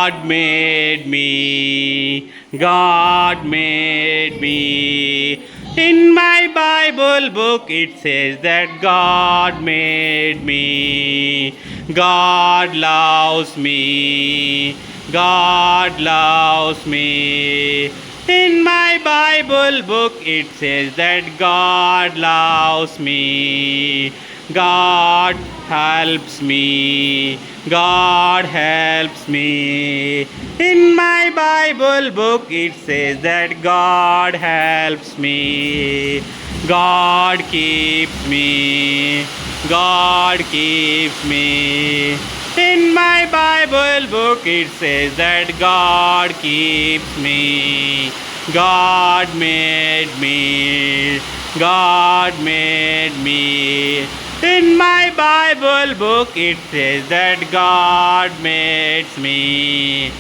God made me. God made me. In my Bible book it says that God made me. God loves me. God loves me. In my Bible book it says that God loves me. God helps me. God helps me. In my Bible book it says that God helps me. God keeps me. God keeps me. In my Bible book it says that God keeps me. God made me. God made me. In my Bible book it says that God makes me.